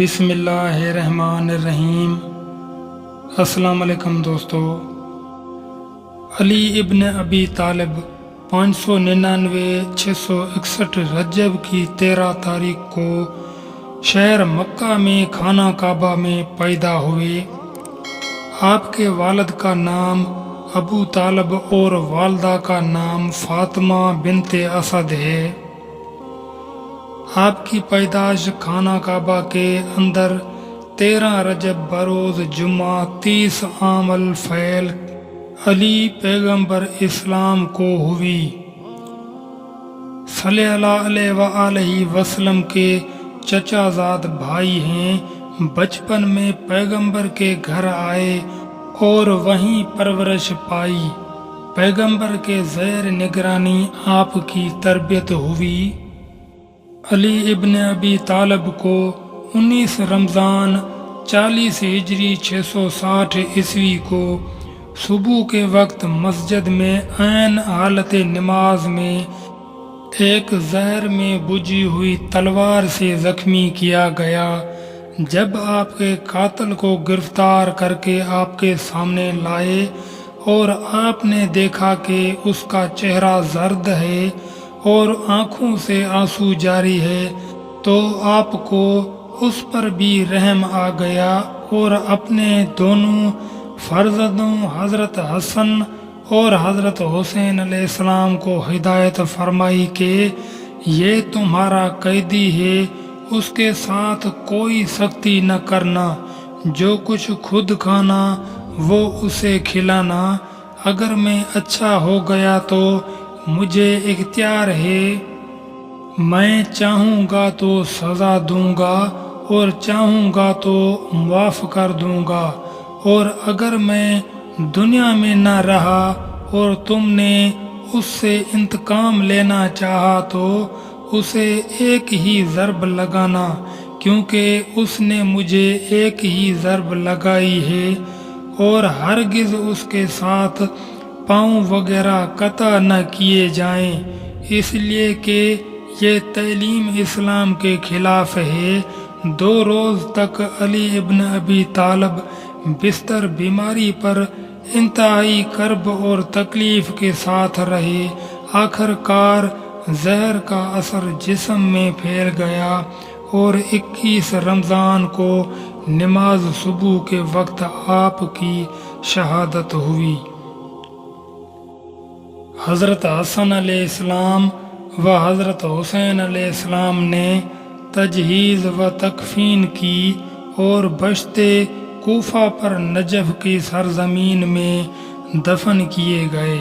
بسم اللہ الرحمن الرحیم۔ السلام علیکم دوستو۔ علی ابن ابی طالب 599-661 رجب کی 13 تاریخ کو شہر مکہ میں خانہ کعبہ میں پیدا ہوئے۔ آپ کے والد کا نام ابو طالب اور والدہ کا نام فاطمہ بنت اسد ہے۔ آپ کی پیدائش خانہ کعبہ کے اندر 13 رجب بروز جمعہ 30 عام الفیل علی پیغمبر اسلام کو ہوئی صلی اللہ علیہ وآلہ وسلم کے چچا زاد بھائی ہیں۔ بچپن میں پیغمبر کے گھر آئے اور وہیں پرورش پائی۔ پیغمبر کے زیر نگرانی آپ کی تربیت ہوئی۔ علی ابن ابی طالب کو 19 رمضان 40 ہجری 660 عیسوی کو صبح کے وقت مسجد میں عین حالت نماز میں ایک زہر میں بجھی ہوئی تلوار سے زخمی کیا گیا۔ جب آپ کے قاتل کو گرفتار کر کے آپ کے سامنے لائے اور آپ نے دیکھا کہ اس کا چہرہ زرد ہے اور آنکھوں سے آنسو جاری ہے تو آپ کو اس پر بھی رحم آ گیا اور اپنے دونوں فرزندوں حضرت حسن اور حضرت حسین علیہ السلام کو ہدایت فرمائی کہ یہ تمہارا قیدی ہے، اس کے ساتھ کوئی سختی نہ کرنا، جو کچھ خود کھانا وہ اسے کھلانا، اگر میں اچھا ہو گیا تو مجھے اختیار ہے، میں چاہوں گا تو سزا دوں گا اور چاہوں گا تو معاف کر دوں گا، اور اگر میں دنیا میں نہ رہا اور تم نے اس سے انتقام لینا چاہا تو اسے ایک ہی ضرب لگانا، کیونکہ اس نے مجھے ایک ہی ضرب لگائی ہے، اور ہرگز اس کے ساتھ پاؤں وغیرہ قطع نہ کیے جائیں، اس لیے کہ یہ تعلیم اسلام کے خلاف ہے۔ 2 روز تک علی ابن ابی طالب بستر بیماری پر انتہائی کرب اور تکلیف کے ساتھ رہے۔ آخر کار زہر کا اثر جسم میں پھیل گیا اور 21 رمضان کو نماز صبح کے وقت آپ کی شہادت ہوئی۔ حضرت حسن علیہ السلام و حضرت حسین علیہ السلام نے تجہیز و تکفین کی اور بشت کوفہ پر نجف کی سرزمین میں دفن کیے گئے۔